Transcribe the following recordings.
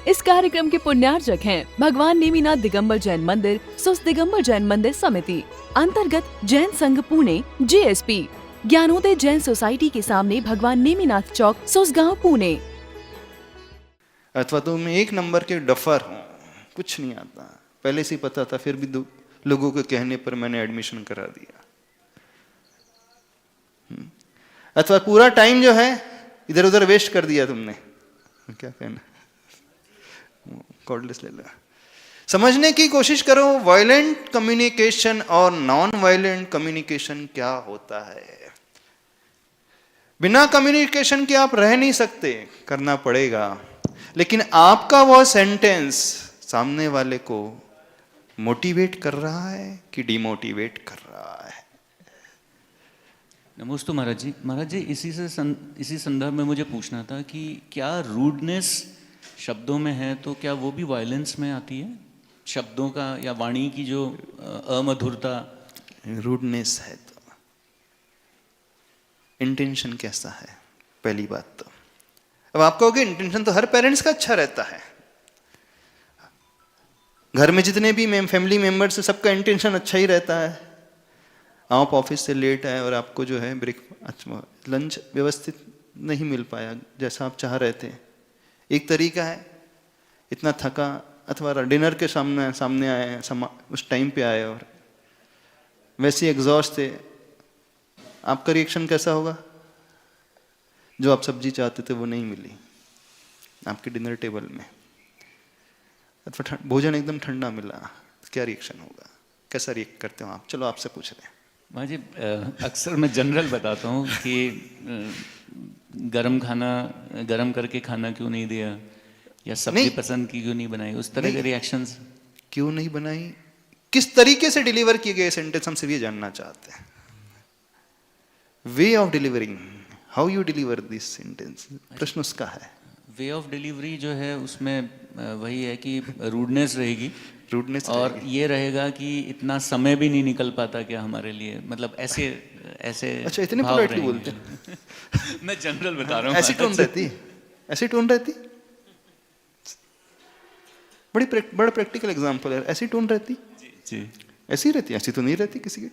इस कार्यक्रम के पुण्यार्चक हैं भगवान नेमिनाथ दिगंबर जैन मंदिर, सुस दिगंबर जैन मंदिर समिति, अंतर्गत जैन संघ पुणे JSP, ज्ञानोदय जैन सोसाइटी के सामने भगवान नेमिनाथ चौक, सुसगांव, पुणे। अथवा तो मैं एक नंबर के डफर हूँ, कुछ नहीं आता, पहले से ही पता था, फिर भी लोगों के कहने पर मैंने एडमिशन करा दिया। अथवा पूरा टाइम जो है इधर उधर वेस्ट कर दिया तुमने, क्या कहना, कॉर्डलेस ले लो। समझने की कोशिश करो वायलेंट कम्युनिकेशन और नॉन वायलेंट कम्युनिकेशन क्या होता है। बिना कम्युनिकेशन के आप रह नहीं सकते, करना पड़ेगा, लेकिन आपका वह सेंटेंस सामने वाले को मोटिवेट कर रहा है कि डिमोटिवेट कर रहा है। नमस्ते महाराज जी। महाराज जी, इसी संदर्भ में मुझे पूछना था कि क्या रूडनेस शब्दों में है तो क्या वो भी वायलेंस में आती है? शब्दों का या वाणी की जो अमधुरता रूडनेस है तो इंटेंशन कैसा है, पहली बात तो। अब आप कहोगे इंटेंशन तो हर पेरेंट्स का अच्छा रहता है, घर में जितने भी फैमिली मेंबर्स है सबका इंटेंशन अच्छा ही रहता है। आप ऑफिस से लेट आए और आपको जो है लंच व्यवस्थित नहीं मिल पाया जैसा आप चाह रहे थे, एक तरीका है। इतना थका, अथवा डिनर के सामने आए, उस टाइम पे आए और वैसे एग्जॉस्ट थे, आपका रिएक्शन कैसा होगा? जो आप सब्जी चाहते थे वो नहीं मिली आपके डिनर टेबल में, अथवा भोजन एकदम ठंडा मिला, क्या रिएक्शन होगा? कैसा रिएक्ट करते हो आप? चलो आपसे पूछ रहे हैं। महाराज जी, अक्सर मैं जनरल बताता हूँ कि गरम करके खाना क्यों नहीं दिया, या सब्जी पसंद की क्यों नहीं बनाई, उस तरह के रिएक्शंस क्यों नहीं बनाई, किस तरीके से डिलीवर किए गए सेंटेंस, हम सिर्फ ये जानना चाहते हैं। Way of delivering, how you deliver this sentence, प्रश्न उसका है। वे ऑफ डिलीवरी जो है उसमें वही है कि रूडनेस रहेगी, और ये रहेगा कि इतना समय भी नहीं निकल पाता क्या हमारे लिए, मतलब ऐसे अच्छा, इतने पोलाइटली बोलते हैं। मैं जनरल बता रहा हूँ। ऐसी टोन रहती, ऐसी टोन रहती, बड़ा प्रैक्टिकल एग्जांपल है। ऐसी टोन रहती जी, ऐसी रहती, ऐसी तो नहीं रहती किसी की।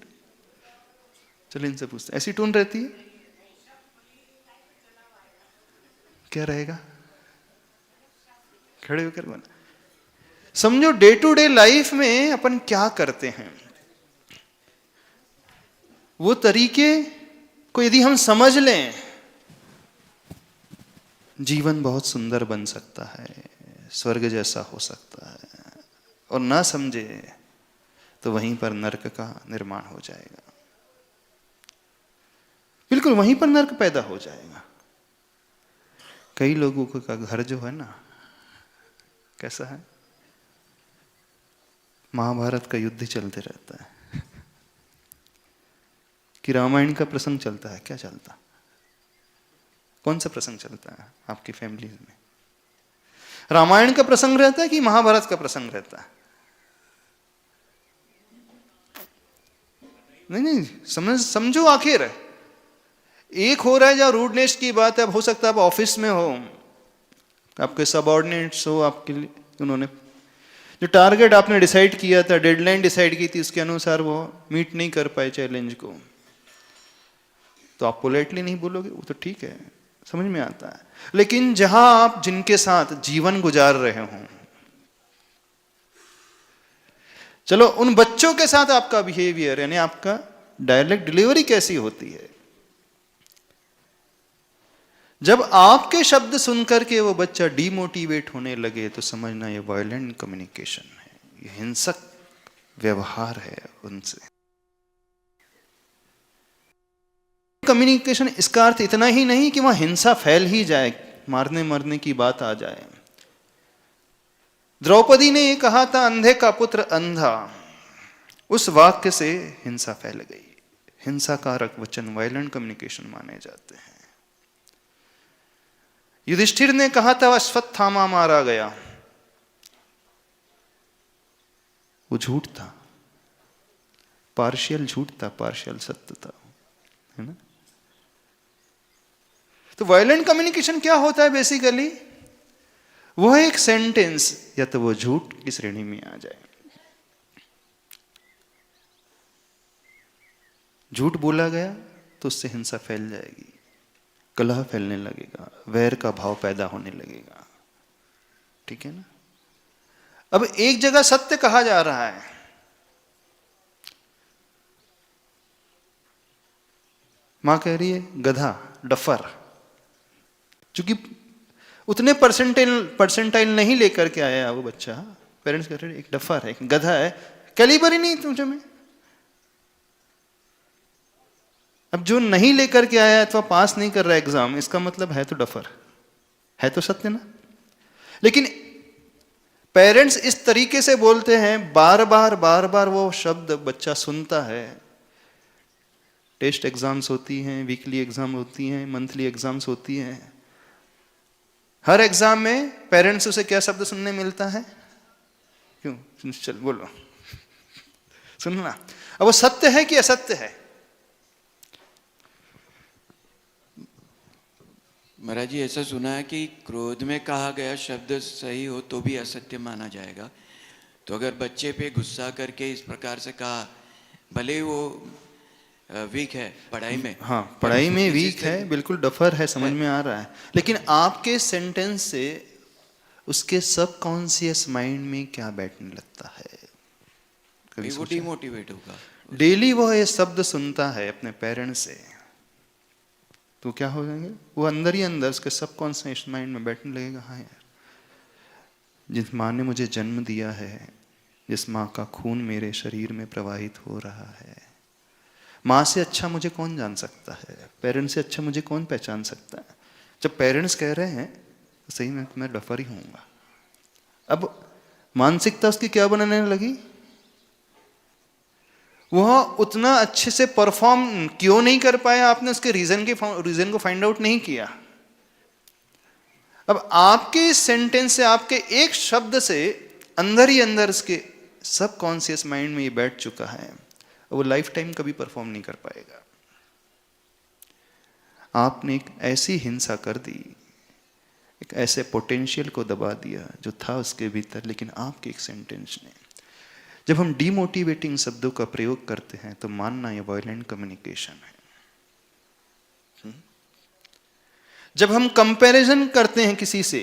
चलो इनसे पूछते, ऐसी टोन रहती है, क्या रहेगा? खड़े होकर बना। समझो डे टू डे लाइफ में अपन क्या करते हैं, वो तरीके को यदि हम समझ लें, जीवन बहुत सुंदर बन सकता है, स्वर्ग जैसा हो सकता है। और ना समझे तो वहीं पर नरक का निर्माण हो जाएगा, बिल्कुल वहीं पर नरक पैदा हो जाएगा। कई लोगों का घर जो है ना, कैसा है, महाभारत का युद्ध चलते रहता है कि रामायण का प्रसंग चलता है। क्या चलता, कौन सा प्रसंग चलता है आपकी फैमिली में? रामायण का प्रसंग रहता है कि महाभारत का प्रसंग रहता है? नहीं, समझो, आखिर एक हो रहा है जहां रूडनेस की बात है। अब हो सकता है आप ऑफिस में हो, आपके सबऑर्डिनेट्स हो, आपके लिए उन्होंने जो टारगेट आपने डिसाइड किया था, डेडलाइन डिसाइड की थी, उसके अनुसार वो मीट नहीं कर पाए चैलेंज को, तो आप पोलाइटली नहीं बोलोगे, वो तो ठीक है, समझ में आता है। लेकिन जहां आप जिनके साथ जीवन गुजार रहे हो, चलो उन बच्चों के साथ आपका बिहेवियर, यानी आपका डायलेक्ट डिलीवरी कैसी होती है, जब आपके शब्द सुनकर के वो बच्चा डीमोटिवेट होने लगे तो समझना ये वायलेंट कम्युनिकेशन है, ये हिंसक व्यवहार है उनसे। कम्युनिकेशन इसका अर्थ इतना ही नहीं कि वहां हिंसा फैल ही जाए, मारने मरने की बात आ जाए। द्रौपदी ने ये कहा था, अंधे का पुत्र अंधा, उस वाक्य से हिंसा फैल गई। हिंसाकारक वचन वायलेंट कम्युनिकेशन माने जाते हैं। युधिष्ठिर ने कहा था अश्वत्थामा मारा गया, वो झूठ था, पार्शियल झूठ था, पार्शियल सत्य था, है ना? तो वायलेंट कम्युनिकेशन क्या होता है बेसिकली? वह एक सेंटेंस या तो वो झूठ की श्रेणी में आ जाए। झूठ बोला गया तो उससे हिंसा फैल जाएगी, कलह फैलने लगेगा, वैर का भाव पैदा होने लगेगा। ठीक है ना। अब एक जगह सत्य कहा जा रहा है, मां कह रही है गधा, डफर, क्योंकि उतने परसेंटाइल नहीं लेकर के आया वो बच्चा। पेरेंट्स कह रहे हैं एक डफर है, एक गधा है, कैलिबर ही नहीं तुझे में। अब जो नहीं लेकर के आया अथवा पास नहीं कर रहा है एग्जाम, इसका मतलब है तो डफर, है तो सत्य ना। लेकिन पेरेंट्स इस तरीके से बोलते हैं, बार बार वो शब्द बच्चा सुनता है। टेस्ट एग्जाम्स होती हैं, वीकली एग्जाम होती हैं, मंथली एग्जाम्स होती हैं। हर एग्जाम में पेरेंट्स उसे क्या शब्द सुनने मिलता है? क्यों? चल बोलो, सुनना। अब वो सत्य है कि असत्य है? महाराज जी, ऐसा सुना है कि क्रोध में कहा गया शब्द सही हो तो भी असत्य माना जाएगा। तो अगर बच्चे पे गुस्सा करके इस प्रकार से कहा, भले ही वो वीक है पढ़ाई में, हाँ पढ़ाई में वीक है, बिल्कुल डफर है, समझ में आ रहा है, लेकिन आपके सेंटेंस से उसके सबकॉन्शियस माइंड में क्या बैठने लगता है? कभी वो डिमोटिवेट होगा। डेली वो ये शब्द सुनता है अपने पेरेंट्स से, तो क्या हो जाएंगे? वो अंदर ही अंदर उसके सबकॉन्शियस माइंड में बैठने लगेगा, हाँ यार, जिस माँ ने मुझे जन्म दिया है, जिस माँ का खून मेरे शरीर में प्रवाहित हो रहा है, माँ से अच्छा मुझे कौन जान सकता है, पेरेंट्स से अच्छा मुझे कौन पहचान सकता है। जब पेरेंट्स कह रहे हैं तो सही में मैं डफर ही हूँगा। अब मानसिकता उसकी क्या बनने लगी? वह उतना अच्छे से परफॉर्म क्यों नहीं कर पाया? आपने उसके रीजन को फाइंड आउट नहीं किया। अब आपके इस सेंटेंस से, आपके एक शब्द से अंदर ही अंदर उसके सबकॉन्शियस माइंड में ये बैठ चुका है, वो लाइफ टाइम कभी परफॉर्म नहीं कर पाएगा। आपने एक ऐसी हिंसा कर दी, एक ऐसे पोटेंशियल को दबा दिया जो था उसके भीतर, लेकिन आपके एक सेंटेंस ने। जब हम डीमोटिवेटिंग शब्दों का प्रयोग करते हैं तो मानना ये वायलेंट कम्युनिकेशन है। जब हम कंपैरिजन करते हैं किसी से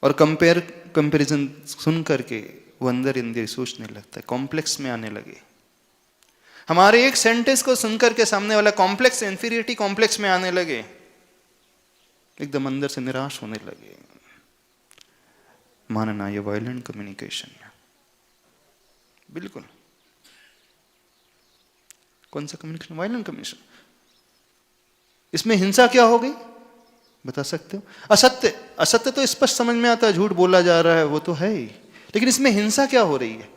और कंपैरिजन सुन करके वो अंदर अंदर सोचने लगता है, कॉम्प्लेक्स में आने लगे। हमारे एक सेंटेंस को सुनकर के सामने वाला कॉम्प्लेक्स, इंफीरियरिटी कॉम्प्लेक्स में आने लगे, एकदम अंदर से निराश होने लगे, मानना ये वायलेंट कम्युनिकेशन है। बिल्कुल। कौन सा कम्युनिकेशन? Violent communication. इसमें हिंसा क्या हो गई बता सकते हो? असत्य, असत्य तो स्पष्ट समझ में आता है, झूठ बोला जा रहा है वो तो है ही, लेकिन इसमें हिंसा क्या हो रही है?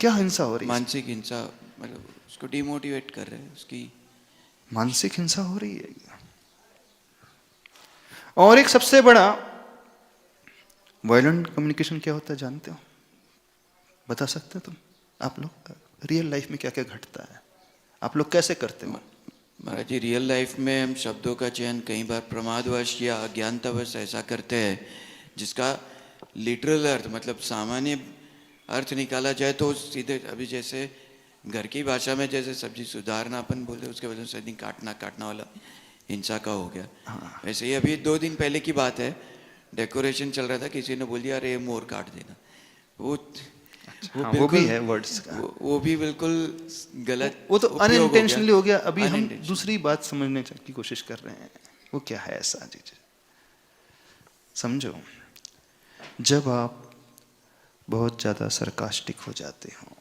क्या हिंसा हो रही है? मानसिक हिंसा, मतलब उसको डिमोटिवेट कर रहे हैं, उसकी मानसिक हिंसा हो रही है। और एक सबसे बड़ा वायलेंट कम्युनिकेशन क्या होता है जानते हो? बता सकते हो तुम? आप लोग रियल लाइफ में क्या क्या घटता है, आप लोग कैसे करते हो? महाराज जी, रियल लाइफ में हम शब्दों का चयन कई बार प्रमादवश या अज्ञानतावश ऐसा करते हैं जिसका लिटरल अर्थ, मतलब सामान्य अर्थ निकाला जाए तो सीधे, अभी जैसे घर की भाषा में जैसे सब्जी सुधारना अपन बोलते, उसके वजह से काटना वाला हिंसा का हो गया। हाँ। वैसे ही अभी 2 दिन पहले की बात है, डेकोरेशन चल रहा था, किसी ने बोल दिया अरे मोर काट देना। वो भी है वर्ड्स का, वो भी बिल्कुल गलत, वो तो अनइंटेंशनली हो गया। अभी हम Unintentional। दूसरी बात समझने की कोशिश कर रहे हैं, वो क्या है ऐसा चीज समझो। जब आप बहुत ज्यादा सरकास्टिक हो जाते हो,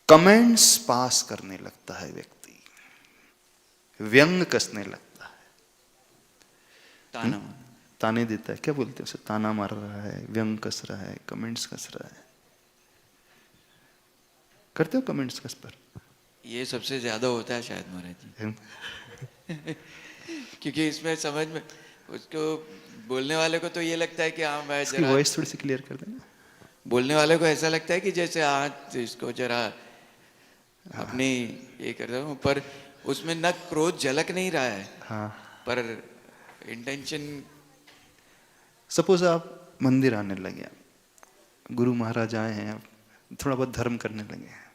कमेंट्स पास करने लगता है व्यक्ति, व्यंग कसने लगता है, ताने देता है, क्या बोलते हैं उसे, ताना मार रहा है, व्यंग कस रहा है, कमेंट्स कस रहा है। करते हो कमेंट्स कस पर? ये सबसे ज्यादा होता है शायद महाराज जी। क्योंकि इसमें समझ में उसको बोलने वाले को तो ये लगता है कि हाँ मैं जरा, वॉइस थोड़ी सी क्लियर कर देना। बोलने वाले को ऐसा लगता है कि जैसे आज इसको जरा अपनी ये कर रहा हूँ, पर उसमें न क्रोध झलक नहीं रहा है, हाँ, पर इंटेंशन। सपोज आप मंदिर आने लगे, गुरु महाराज आए हैं, आप थोड़ा बहुत धर्म करने लगे हैं,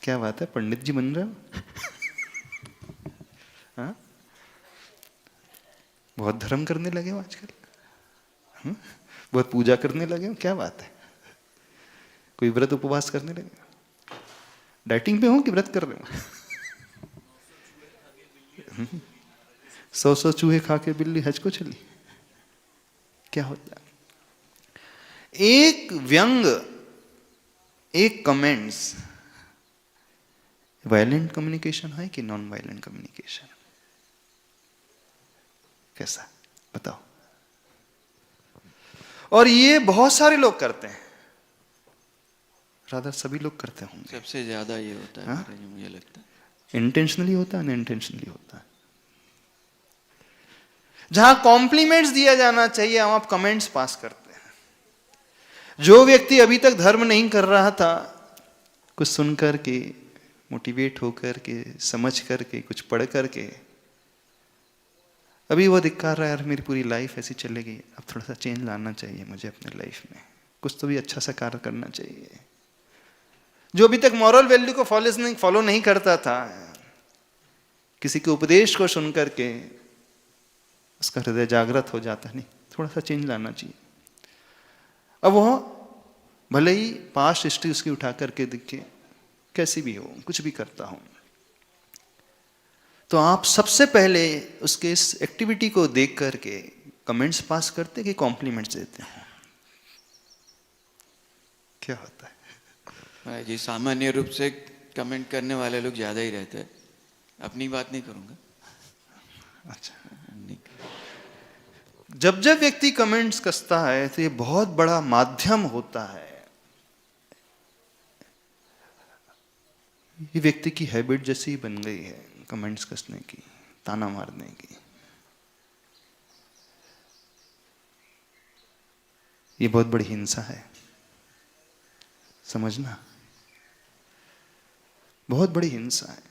क्या बात है पंडित जी बन रहे हो? हाँ? बहुत धर्म करने लगे हो आजकल, बहुत पूजा करने लगे हो, क्या बात है? कोई व्रत उपवास करने लगे, डाइटिंग पे हो कि व्रत कर रहे हो? 100 चूहे खा के बिल्ली हज को चली, क्या होता है? एक व्यंग, एक कमेंट्स वायलेंट कम्युनिकेशन है कि नॉन वायलेंट कम्युनिकेशन? कैसा बताओ? और ये बहुत सारे लोग करते हैं, रादर सभी लोग करते होंगे। सबसे ज्यादा ये होता है महाराज जी, मुझे लगता है। इंटेंशनली होता है, अनइंटेंशनली होता है। जहां कॉम्प्लीमेंट्स दिया जाना चाहिए वहां आप कमेंट्स पास करते हैं। जो व्यक्ति अभी तक धर्म नहीं कर रहा था, कुछ सुनकर के, मोटिवेट होकर के, समझ करके, कुछ पढ़ करके, अभी वो दिखा रहा है यार मेरी पूरी लाइफ ऐसी चलेगी, अब थोड़ा सा चेंज लाना चाहिए मुझे अपने लाइफ में, कुछ तो भी अच्छा सा कार्य करना चाहिए। जो अभी तक मॉरल वैल्यू को फॉलो नहीं करता था, किसी के उपदेश को सुनकर के उसका हृदय जागृत हो जाता, नहीं थोड़ा सा चेंज लाना चाहिए। अब वो भले ही पास्ट हिस्ट्री उसकी उठा करके दिखे, कैसी भी हो, कुछ भी करता हूं, तो आप सबसे पहले उसके इस एक्टिविटी को देख करके कमेंट्स पास करते कि कॉम्प्लीमेंट्स देते हैं? क्या होता है महाराज जी? सामान्य रूप से कमेंट करने वाले लोग ज्यादा ही रहते हैं, अपनी बात नहीं करूंगा। अच्छा, जब जब व्यक्ति कमेंट्स कसता है तो ये बहुत बड़ा माध्यम होता है। ये व्यक्ति की हैबिट जैसी ही बन गई है, कमेंट्स कसने की, ताना मारने की। ये बहुत बड़ी हिंसा है, समझना, बहुत बड़ी हिंसा है।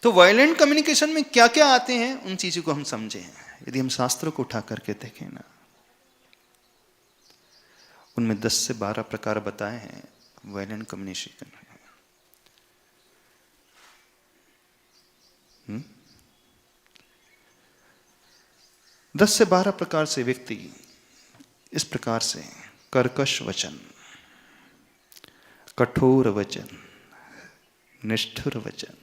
तो वायलेंट कम्युनिकेशन में क्या क्या आते हैं उन चीजों को हम समझे हैं। यदि हम शास्त्रों को उठा करके देखें ना, उनमें 10 से 12 प्रकार बताए हैं वायलेंट कम्युनिकेशन। 10 से 12 प्रकार से व्यक्ति इस प्रकार से कर्कश वचन, कठोर वचन, निष्ठुर वचन,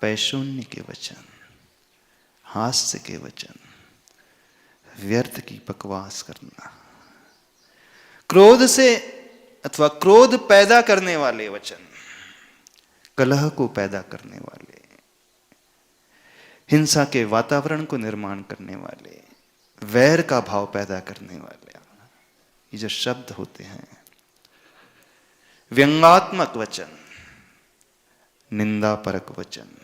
पैशून्य के वचन, हास्य के वचन, व्यर्थ की बकवास करना, क्रोध से अथवा क्रोध पैदा करने वाले वचन, कलह को पैदा करने वाले, हिंसा के वातावरण को निर्माण करने वाले, वैर का भाव पैदा करने वाले, ये जो शब्द होते हैं, व्यंग्यात्मक वचन, निंदापरक वचन,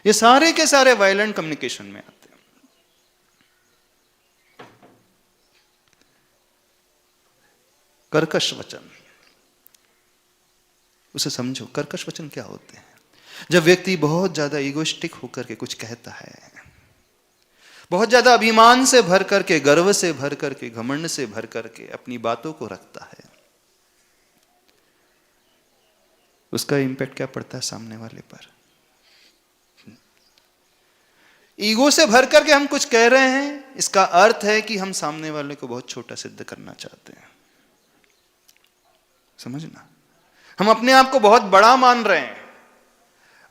ये सारे के सारे वायलेंट कम्युनिकेशन में आते हैं। कर्कश वचन, उसे समझो, कर्कश वचन क्या होते हैं? जब व्यक्ति बहुत ज्यादा ईगोइस्टिक होकर के कुछ कहता है, बहुत ज्यादा अभिमान से भर करके, गर्व से भर करके, घमंड से भर करके अपनी बातों को रखता है, उसका इंपैक्ट क्या पड़ता है सामने वाले पर? ईगो से भर करके हम कुछ कह रहे हैं, इसका अर्थ है कि हम सामने वाले को बहुत छोटा सिद्ध करना चाहते हैं। समझना, हम अपने आप को बहुत बड़ा मान रहे हैं,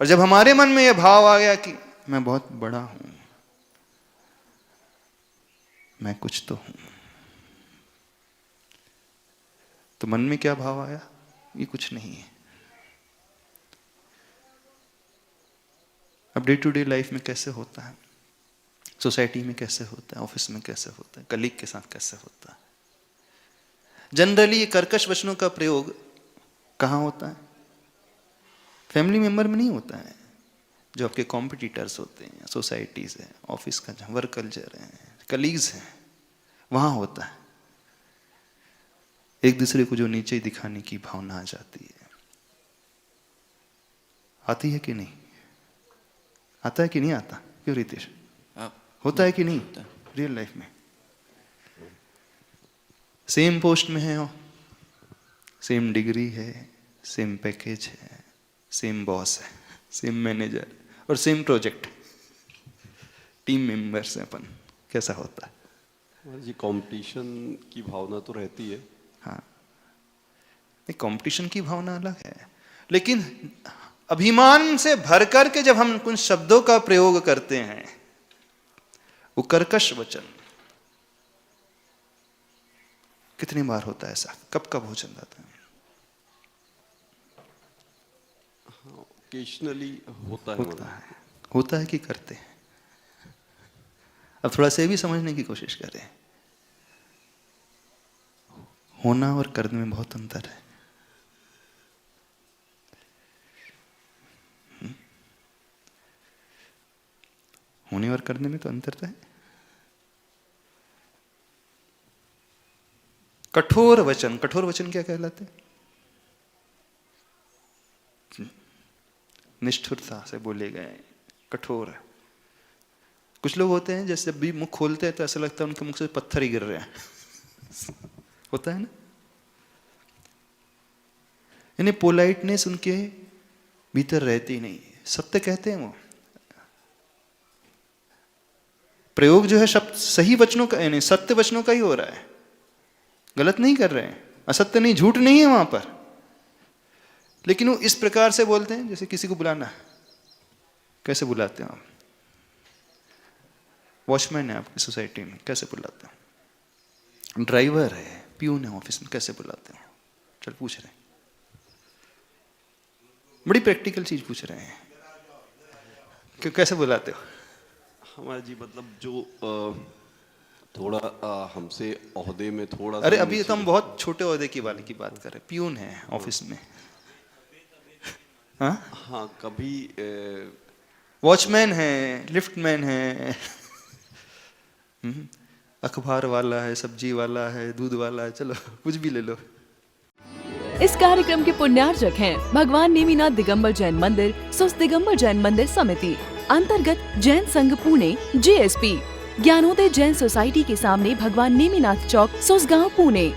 और जब हमारे मन में यह भाव आ गया कि मैं बहुत बड़ा हूं, मैं कुछ तो हूं, तो मन में क्या भाव आया? ये कुछ नहीं है। अब डे टू डे लाइफ में कैसे होता है, सोसाइटी में कैसे होता है, ऑफिस में कैसे होता है, कलीग के साथ कैसे होता है? जनरली ये कर्कश वचनों का प्रयोग कहाँ होता है? फैमिली मेंबर में नहीं होता है, जो आपके कॉम्पिटिटर्स होते हैं, सोसाइटीज है, ऑफिस का जहाँ वर्क कल्चर है, कलीग्स हैं, वहाँ होता है। एक दूसरे को जो नीचे दिखाने की भावना आ जाती है। आती है कि नहीं? आता है कि नहीं आता? क्यों रितेश? आप होता है कि नहीं रियल लाइफ में? सेम पोस्ट में है हो, सेम डिग्री है, सेम पैकेज है, सेम बॉस है, सेम मैनेजर और सेम प्रोजेक्ट, टीम मेंबर्स हैं अपन, कैसा होता है? जी कंपटीशन की भावना तो रहती है। हाँ, नहीं, कंपटीशन की भावना अलग है, लेकिन अभिमान से भर कर के जब हम कुछ शब्दों का प्रयोग करते हैं, वो कर्कश वचन, कितनी बार होता है ऐसा? कब कब हो जाता है? ओकेजनली होता है। होता है कि करते हैं? अब थोड़ा से भी समझने की कोशिश करें, होना और करने में बहुत अंतर है। होने और करने में तो अंतर है। कठोर वचन, कठोर वचन क्या कहलाते हैं? निष्ठुरता से बोले गए, कठोर है। कुछ लोग होते हैं जैसे जब भी मुख खोलते हैं तो ऐसा लगता है उनके मुख से पत्थर ही गिर रहे हैं होता है ना? यानी पोलाइटनेस उनके भीतर रहती नहीं, सत्य कहते हैं वो। प्रयोग जो है शब्द सही वचनों का, यानी सत्य वचनों का ही हो रहा है, गलत नहीं कर रहे हैं, असत्य नहीं, झूठ नहीं है वहां पर, लेकिन वो इस प्रकार से बोलते हैं जैसे किसी को बुलाना। कैसे बुलाते हैं आप? वॉचमैन है आपकी सोसाइटी में, कैसे बुलाते हैं? ड्राइवर है, प्यून है ऑफिस में, कैसे बुलाते हैं? चल पूछ रहे हैं, बड़ी प्रैक्टिकल चीज पूछ रहे हैं, क्यों कैसे बुलाते हो? हमारा जी मतलब जो थोड़ा हमसे ओहदे में थोड़ा, अरे अभी तो हम बहुत छोटे ओहदे की वाले की बात कर रहे हैं, प्यून है ऑफिस में। हाँ कभी वॉचमैन है, लिफ्टमैन है, अखबार वाला है, सब्जी वाला है, दूध वाला है, चलो कुछ भी ले लो। इस कार्यक्रम के पुण्यार्जक हैं भगवान नेमिनाथ दिगंबर जैन मंदिर, सुस दिगंबर जैन मंदिर समिति, अंतर्गत जैन संघ पुणे, JSP, ज्ञानोदय जैन सोसाइटी के सामने भगवान नेमिनाथ चौक, सुसगांव, पुणे।